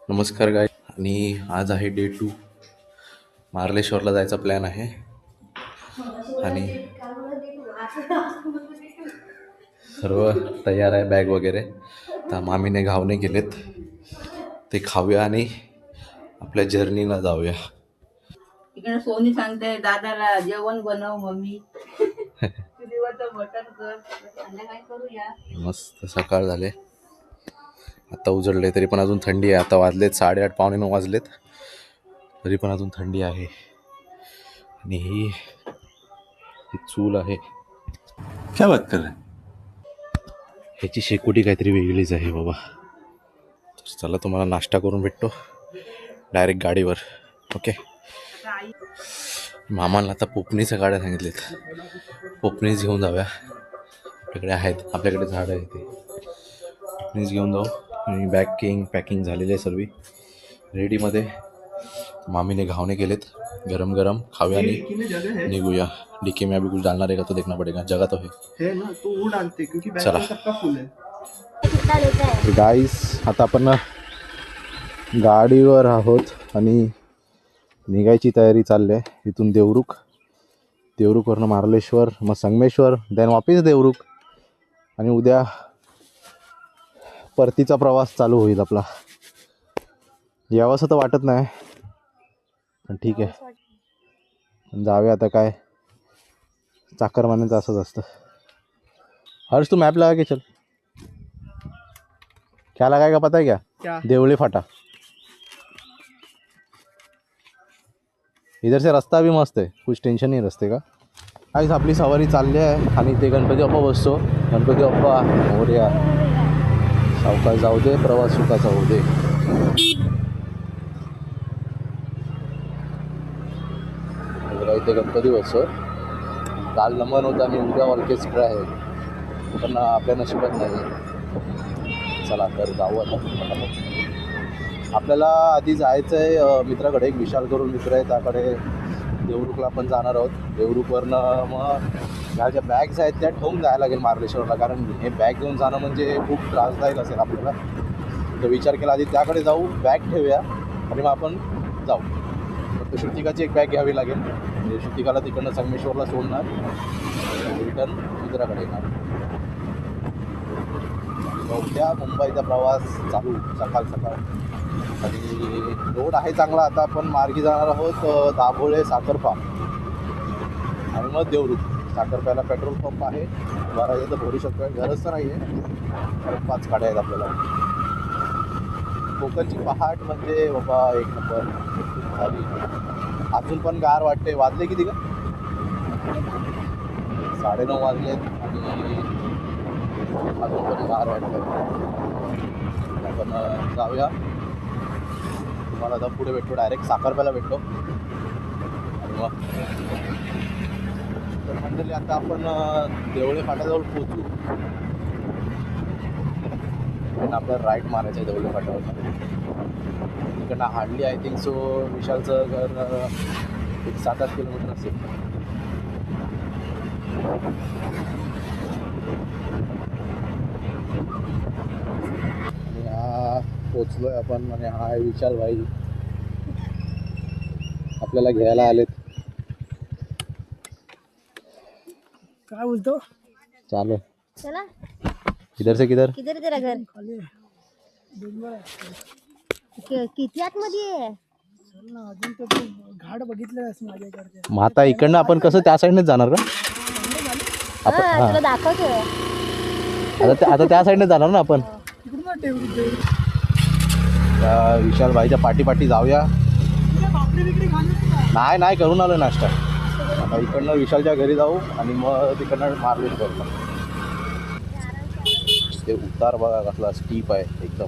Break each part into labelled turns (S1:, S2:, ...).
S1: नमस्कार गाय. आणि आज आहे डे 2. मार्लेश्वरला जायचा प्लॅन आहे आणि सर्व तयार आहे, बॅग वगैरे. तर मामीने घावणे केलेत, ते खाऊया आणि आपल्या जर्नीला जाऊया.
S2: इकडे सोनी सांगते दादाला जेवण बनव मम्मी. चुलीवरचं मटण कर, संध्याकाळी करूया.
S1: मस्त सकाळ झाले, आता उजळले तरी पण अजून थंडी आहे. आता वाजलेत 8:30 पावणे 9 वाजलेत, तरी पण अजून थंडी आहे. आणि ही चूल आहे.
S3: क्या बात कर रहे हैं?
S1: ह्याची शेकोटी काहीतरी वेगळीच आहे बाबा. तर चला, तुम्हाला नाश्ता करून भेटतो डायरेक्ट गाडीवर. ओके. मामाला आता पोपणीच्या गाड्या सांगितलेत, पोपणीच घेऊन जाऊया. आपल्याकडे आहेत, आपल्याकडे झाडं आहे, ते पोपणीच घेऊन जाऊ. आणि पॅकिंग झालेली आहे सर्व रेडीमध्ये. मामीने घावणे केलेत, गरम गरम खाऊया आणि निघूया. डीके में अभी कुछ डालना रहेगा तो देखना पड़ेगा, जगह तो है
S3: ना, तो वो डालते क्योंकि बैग
S1: चला.
S3: में सबका फुल है.
S1: गाईस, आता आपण गाडीवर आहोत आणि निघायची तयारी चालली आहे. इथून देवरुखवरनं मार्लेश्वर, मग संगमेश्वर, देन वापिस देवरुख, आणि उद्या परतीचा प्रवास चालू होईल आपला. यावंसं तर वाटत नाही, पण ठीक आहे, जाऊया आता. काय चाकरमान्यांचं असंच असतं. हर्ष, तू मैप लगा के चल. क्या लगाएगा पता है क्या? देवली फाटा. इधर से रास्ता भी मस्त आहे, कुछ टेन्शन नाही रस्ते का. काहीच आपली सवारी चालली आहे आणि ते गणपती बाप्पा बसतो. गणपती बाप्पा मोरया. सावकाश जाऊ दे, प्रवास सुखाचा होऊ दे. इथे गणपती बसतो. काल नमन होता आणि उद्या ऑर्केस्ट्रा आहे, पण आपल्या नशिबात नाही. चला तर जाऊ आता. आपल्याला आधी जायचं आहे मित्राकडे, एक विशाल करून मित्र आहे, त्याकडे देवरुखला आपण जाणार आहोत. देवरुखवरनं मग ह्या ज्या बॅग्स आहेत त्या ठेवून जायला लागेल मार्लेश्वरला, कारण हे बॅग घेऊन जाणं म्हणजे खूप त्रासदायक असेल आपल्याला. तर विचार केला आधी त्याकडे जाऊ, बॅग ठेवूया आणि मग आपण जाऊ. फक्त श्रुतिकाची एक बॅग घ्यावी लागेल, म्हणजे श्रुतिकाला तिकडनं संगमेश्वरला सोडणार, रिटर्न मित्राकडे येणार. उद्या मुंबईचा प्रवास चालू सकाळ. आणि रोड आहे चांगला. आता आपण मार्गी जाणार आहोत दाभोळे साखरपा आणि मग देवरुख. साखरप्याला पेट्रोल पंप आहे, भरायचं तर भरू शकतो. गरज तर नाही आहे, 5 गाड्या आहेत आपल्याला. कोकणची पहाट म्हणजे बाबा एक नंबर झाली. अजून पण गार वाटते. वाजले किती का? 9:30 वाजलेत आणि अजून पण गार वाटतं. आपण जाऊया. तुम्हाला आता पुढे भेटतो, डायरेक्ट साखरप्याला भेटतो. आणि मग तर मंडळी, आता आपण देवळे फाट्याजवळ पोहोचू. पण आपल्याला राईट मारायचं आहे देवळे फाट्यावर. तिकडनं हार्डली आय थिंक सो विशालचं घर एक 7-8 किलोमीटर असेल. आणि हा पोचलोय आपण, आणि हा आहे विशाल भाई, आपल्याला घ्यायला आलेत.
S4: काय बोलतो?
S1: चालो
S4: चला.
S1: किधर से किधर?
S4: किधर तेरा घर? किती आतमध्ये आहे? अजून तर तू घाट बघितलंस माझ्याकडे.
S1: मग आता इकडनं आपण कसं त्या साईडनेच जाणार का?
S4: तुला दाखवतो.
S1: आता त्या साईडने जाणार ना आपण. त्या विशाल भाईच्या पाठी जाऊया. नाही करून आलो नाश्ता. आता इकडनं विशालच्या घरी जाऊ आणि मग तिकडनं मार्लेश्वर. ते उतार बघा कसला स्टीप आहे एकदम.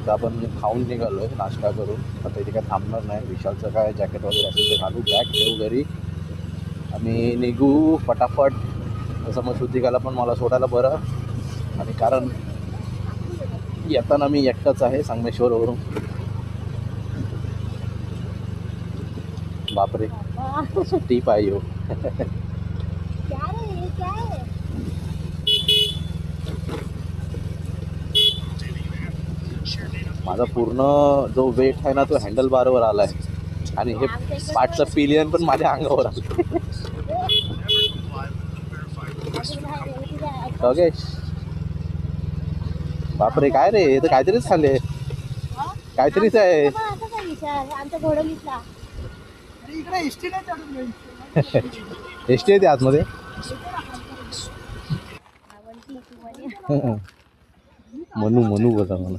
S1: आपण खाऊन निघालोय नाश्ता करून. आता इथे काय थांबणार नाही. विशालचं काय जॅकेट वगैरे असेल ते घालू, बॅग ठेवू घरी आणि निघू फटाफट. तसं मग श्रुतिकाला पण मला सोडायला बरं, आणि कारण येताना मी एकटाच आहे संगमेश्वरवरून. बापरे, टीप आहे हो. माझा पूर्ण जो वेट आहे ना तो हँडल बारवर आलाय आणि हे पाठचं पिलियन पण माझ्या अंगावर आलं. ओके बापरे काय रे हे तर काहीतरीच खाल्ले काहीतरीच आहे.
S4: आमच्या घोडलीतला इकडे एसटी नाही चढून जाईल.
S1: एसटी येते आतमध्ये. मनू मनू बोला मला.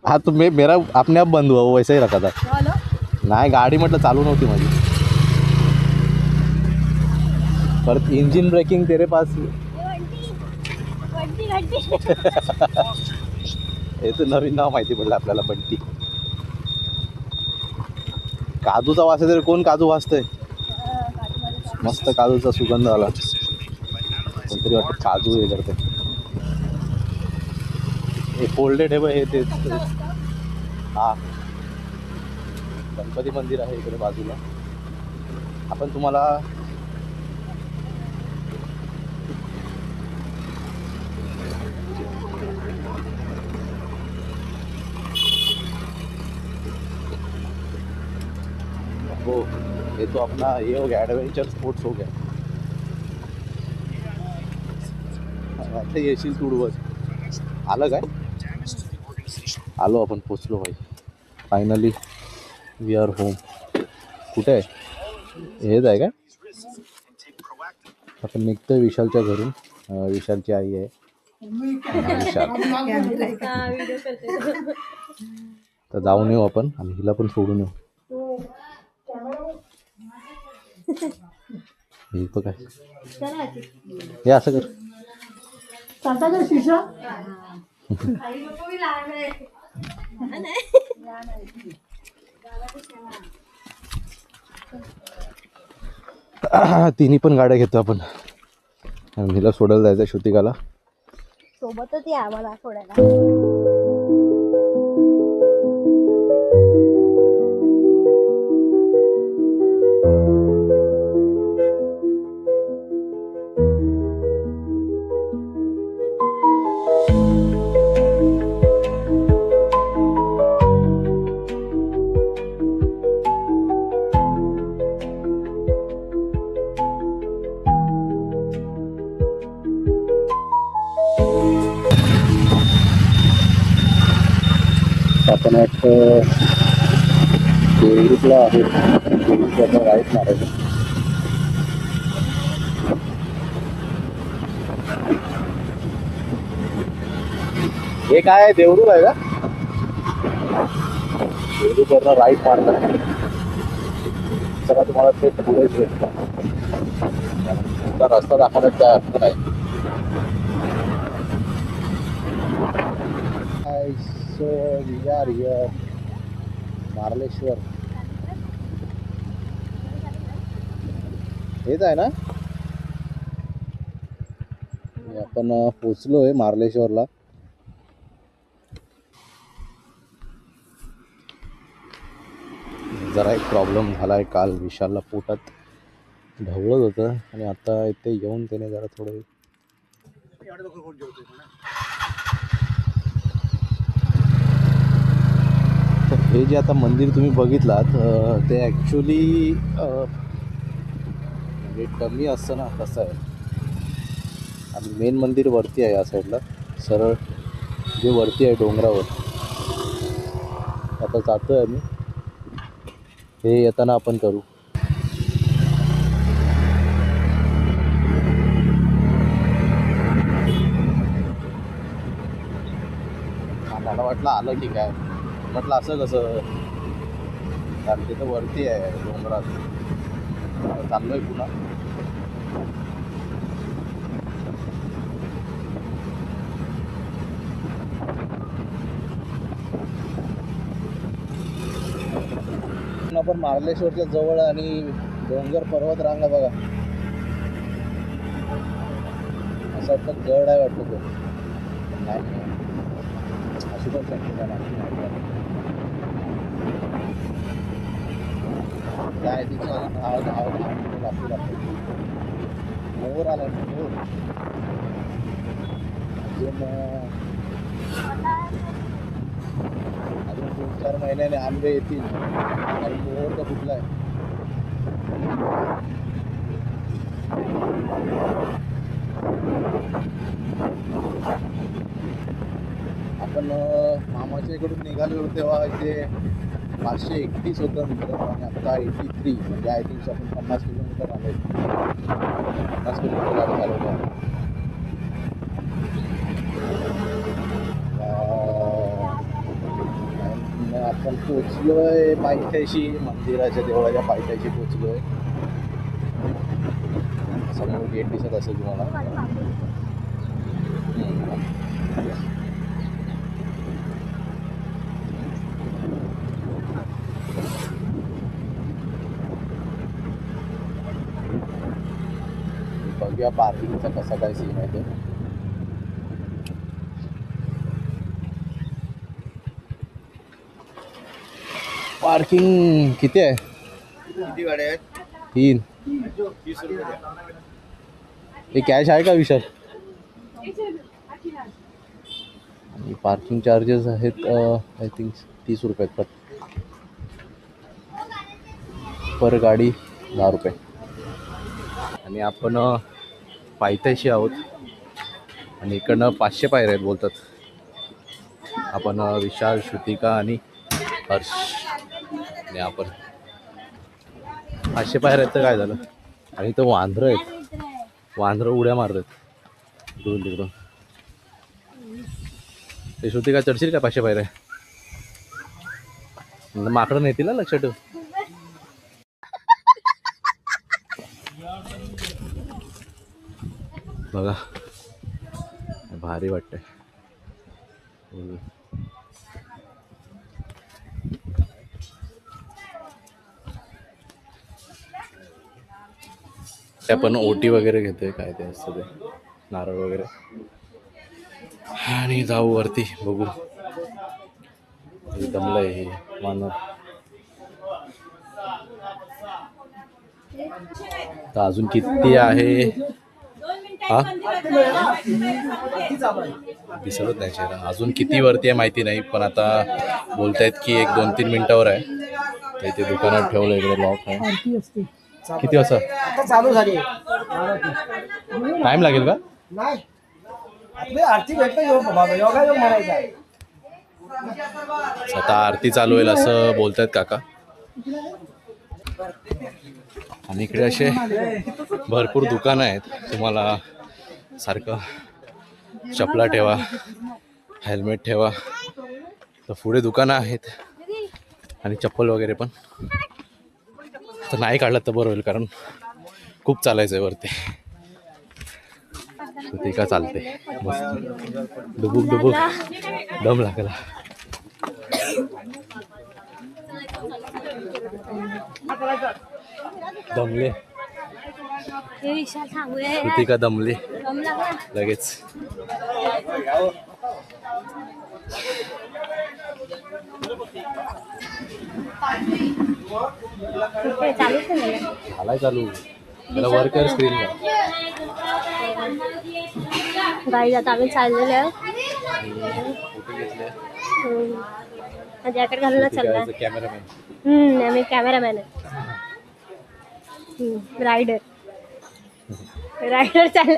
S1: हाँ तो मैं मेरा अपने आप बंद हुआ वो वैसे ही रखा था. नाही गाडी म्हटलं चालू नव्हती माझी. परत इंजिन ब्रेकिंग तेरे पास. हे तर नवीन नाव माहिती पडलं आपल्याला बंटी. काजूचा वास आहे तर कोण काजू वाजतंय. मस्त काजूचा सुगंध आला. कोणतरी वाटतं काजू हे करते. हे फोल्डेड आहे बघ हे ते. हा गणपती मंदिर आहे इकडे बाजूला. आपण तुम्हाला हो ये तो अपना ये हो गया ॲडव्हेंचर स्पोर्ट्स हो गया. आता येशील तुडवत. आलं काय आलो आपण पोचलो भाई फायनली. We R home. कुठे आहे हेच आहे का. आपण निघतोय विशालच्या घरून. विशालची आई आहे विशाल. तर जाऊन येऊ आपण आणि हिला पण सोडून येऊ. हे बघ काय हे असं कर. तिन्ही पण गाड्या घेतो आपण. हिला सोडायला जायचं श्रुतिकाला.
S4: सोबतच या आम्हाला सोडायला.
S1: आपण एक देवरूपला आहे. देवरूपला राईट मारायचं. हे काय आहे देवरूप आहे का. देवरूपवरनं राईट मारतात. चला तुम्हाला ते पुढेच भेटतं. रस्ता दाखवण्यात काय अर्थ नाही. So we are here Marleshwar. हेच आहे ना. आपण पोचलोय मार्लेश्वरला. जरा एक प्रॉब्लेम झाला आहे. काल विशालला पोटात ढवळत होतं आणि आता इथे येऊन त्याने जरा थोडं हे जे आता मंदिर तुम्ही बघितलात ते ॲक्च्युली म्हणजे कमी असतं ना तसं आहे. आणि मेन मंदिर वरती आहे या साईडला सरळ जे वरती आहे डोंगरावर. आता जातो आहे आम्ही. हे येताना आपण करू. मला वाटलं आलं की काय. म्हटलं असं कसं कारण तिथं वरती आहे डोंगरात. चाललोय पुन्हा. पण मार्लेश्वरच्या जवळ आणि डोंगर पर्वत रांगा बघा. असं वाटतं गड आहे वाटतं तो. नाही अशी पण शक्यता नाही. काय तिथे धाव धाव धाव लागतो लागतो. मोर आला मोर. अजून 3-4 महिन्याने आंबे येतील आणि मोहर तर फुटलाय. आपण मामाच्या इकडून निघालो तेव्हा इथे 531 होतं मित्र आणि आता 83 म्हणजे आय थिंक आपण 50 किलोमीटर आलो. 50 किलोमीटर गाडी चालवतो. आपण पोचलोय पायथ्याशी, मंदिराच्या देवळाच्या पायथ्याशी पोचलोय. समोर गेट दिसत असेल तुम्हाला. बघूया पार्किंगचा कसा काय सीन आहे ते. पार्किंग किती आहे? 3. हे कॅश आहे का विशाल? आणि पार्किंग चार्जेस आहेत आय थिंक 30 रुपये पर गाडी, 10 रुपये. आणि आपण पायथ्याशी आहोत आणि इकडनं 500 पायऱ्या आहेत बोलतात. आपण विशाल, श्रुतिका आणि हर्ष आणि आपण 500 पायऱ्या आहेत तर काय झालं. आणि इथं वांद्रं आहेत, वांद्रं उड्या मारतात इकडून तिकडून. ते श्रुतिका चढशील का 500 पायऱ्या? माकडं नेतील ना, लक्षात ठेव. बघा भारी वाटतंय. ते आपण ओटी वगैरे घेतोय, काय ते असतं ते नारळ वगैरे. आणि जाऊ वरती, बघू. दमलंय हे मानव. तर अजून किती आहे? हा दिसत नाही चेहरा. अजून किती वरती आहे माहिती नाही, पण आता बोलतायत की 1-2-3 मिनिटावर आहे. तर इथे दुकानात ठेवलं, इकडे लॉक आहे. किती वाजता
S4: चालू झाली?
S1: टाइम लागेल का?
S4: नाही, आरती भेटलं म्हणायचं.
S1: आता आरती चालू होईल असं बोलतायत काका. आणि इकडे असे भरपूर दुकानं आहेत. तुम्हाला सारखं चपला ठेवा, हेल्मेट ठेवा. तर पुढे दुकानं आहेत आणि चप्पल वगैरे पण. तर नाही काढलं तर बरं होईल, कारण खूप चालायचं आहे वरती. ते का चालते मस्त, डुबुक डुबुक दम लागला. दमले का दमले लगेच. झालाय चालू, त्याला वर कर स्क्रीन का.
S5: गाडी आता आम्ही चाललेलो आहे. जॅकेट घालूनच चाललाय.
S1: कॅमेरामॅन.
S5: आम्ही कॅमेरामॅन आहे. रायडर चाललं.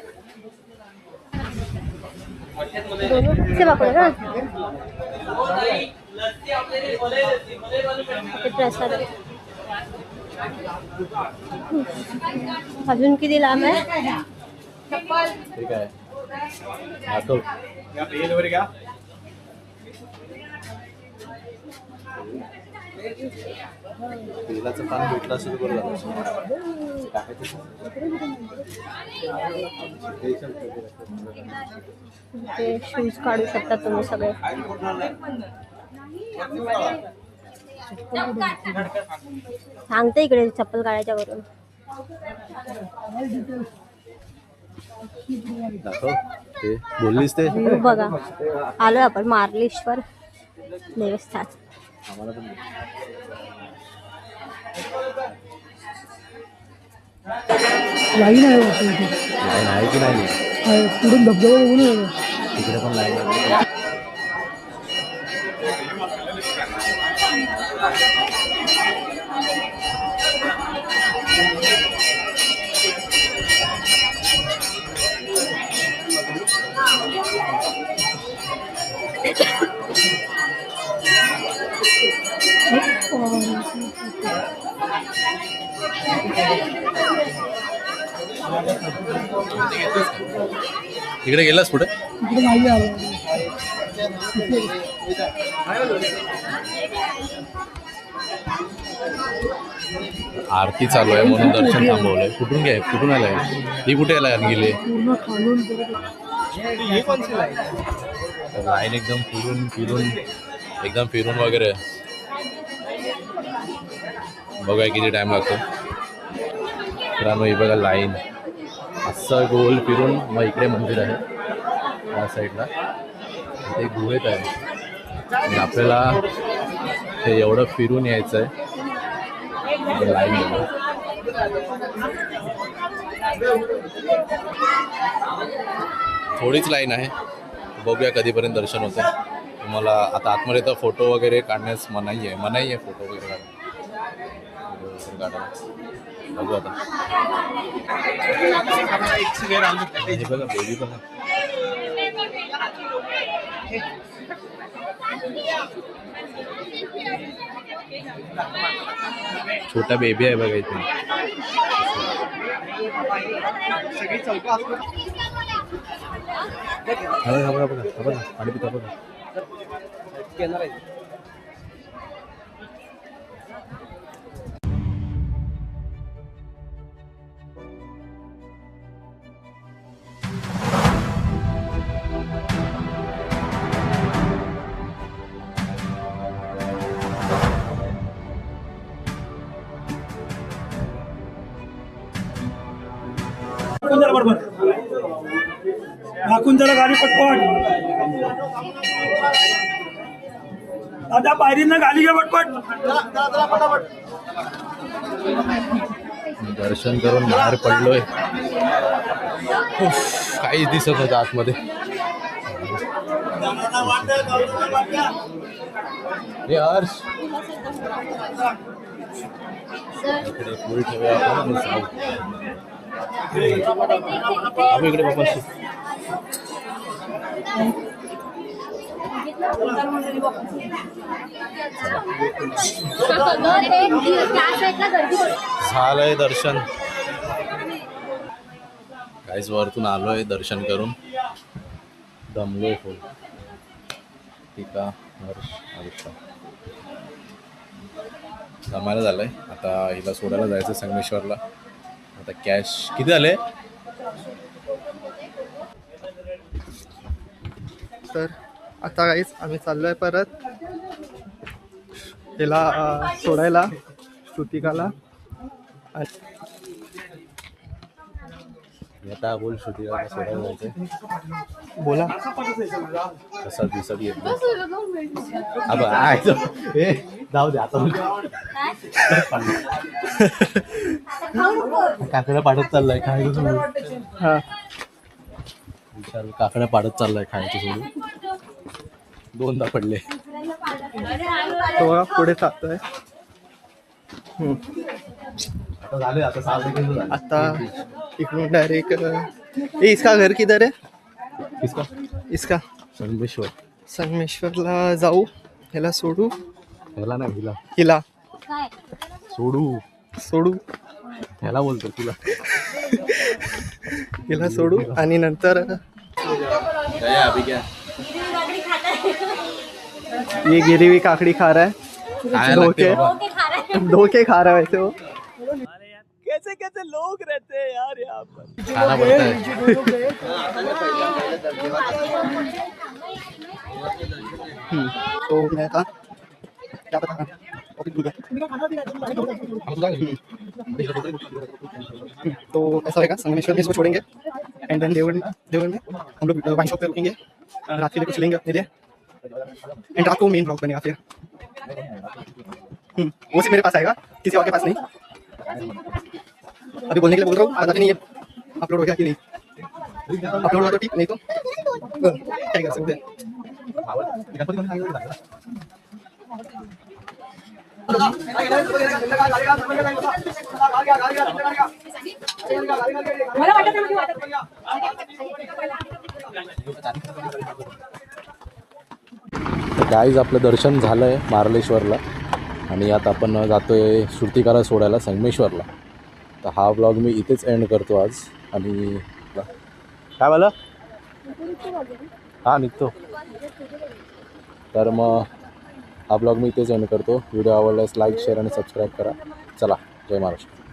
S5: प्रसाद अजून किती लांब आहे?
S1: ठीक आहे. तेलाचं पान भेटलं असेल तर बरं
S5: ते शूज काढू शकता तुम्ही सगळे. सांगते इकडे चप्पल काढायच्या वरून.
S1: ते बोललीस ते.
S5: बघा आलोय आपण मार्लेश्वर देवस्थान.
S4: लाईन आहे
S1: आहे की नाही?
S4: पुढून धबधबा बघून
S1: तिकडे पण लाईन आहे. तिकडे गेलास पुढे?
S4: इकडे नाही आलं.
S1: आरती चालू आहे म्हणून दर्शन थांबवलंय. कुठून आलाय? ती कुठे यायला गेली?
S4: पूर्ण खालून
S1: लाईन एकदम फिरून एकदम फिरून वगैरे. बघा किती टाइम लागतो मित्रांनो. ही बघा लाईन असं गोल फिरून मग इकडे मंदिर आहे त्या साईडला. ते गुहेत आहे आणि आपल्याला ते एवढं फिरून यायचं आहे. लाईन थोडीच लाईन आहे. बघूया कधीपर्यंत दर्शन होतं. तुम्हाला आता आतमध्ये तर फोटो वगैरे काढण्यास मनाई आहे फोटो वगैरे काढायला. बघू आता. हे बघा बेबी बघा. छोटा बेबी आहे बघा इथे. बघा पाणी पिता बघा.
S6: बरोबर दाखवून जरा गाडी पटपट. दादा पायरींना गाडी घ्या पटपट.
S1: दर्शन करून बाहेर पडलोय. काहीच दिसत होतं आतमध्ये. हे हर्ष इकडे पुढे ठेवूया आपण आणि जाऊ. इकडे बाबा झालंय दर्शन. काहीच वरतून आलोय दर्शन करून. दमलोय फुल. ठीक आहे हर्ष आयुष्य दमायला झालंय. आता हिला सोडायला जायचं संगमेश्वरला. आता कॅश किती झाले?
S7: तर आता काहीच आम्ही चाललोय परत तिला सोडायला श्रुतिकाला.
S1: आता बोल श्रुतिका सोडायला जायचंय.
S7: बोला
S1: कसा दिसत येत जाऊ दे आता. काकड्या पाडत चाललाय खायचं सोडून.
S7: हा
S1: विचार काकड्या पाडत चाललाय खायचं सोडून. दोनदा पडले.
S7: तो बघा पुढे जातोय.
S1: आता झाले. आता 6 सेकंड झाले.
S7: आता इकडून डायरेक्ट इसका घर किधर है?
S1: किसका?
S7: इसका
S1: संगमेश्वर.
S7: संगमेश्वरला जाऊ. ह्याला सोडू.
S1: ह्याला नाही हिला.
S7: हिला सोडू
S1: ह्याला बोलतो तुला.
S7: हिला सोडू आणि नंतर
S1: अभी क्या
S7: ये गिरी हुई काकड़ी खा रहा है. धोखे खा रहा है वैसे वो. कैसे कैसे लोग रहते हैं यार यहाँ पर.
S1: खाना पड़ता है.
S7: तो मैं था क्या पता तो ऐसा रहेगा. संगमेश्वर में इसको छोड़ेंगे एंड देन देवगढ़ में हम लोग वाइन शॉप पे रुकेंगे. रात के लिए कुछ लेंगे अपने लिए एंड रात को मेन ब्लॉग बनेगा फिर. वो सिर्फ मेरे पास आएगा, किसी और के पास नहीं. अभी बोलने के लिए बोल रहा हूँ. पता नहीं ये अपलोड हो गया कि नहीं. अपलोड हुआ तो ठीक, नहीं तो क्या कर सकते हैं। गणपति मंदिर आगे जाएगा।
S1: गाईज आपलं दर्शन झालं आहे मार्लेश्वरला आणि आता आपण जातो आहे श्रुतिकाला सोडायला संगमेश्वरला. तर हा ब्लॉग मी इथेच एंड करतो आज. आणि काय झालं हां निघतो. तर मग हा ब्लॉग मी इथेच एंड करतो. व्हिडिओ आवडल्यास लाईक शेअर आणि सबस्क्राईब करा. चला जय महाराष्ट्र.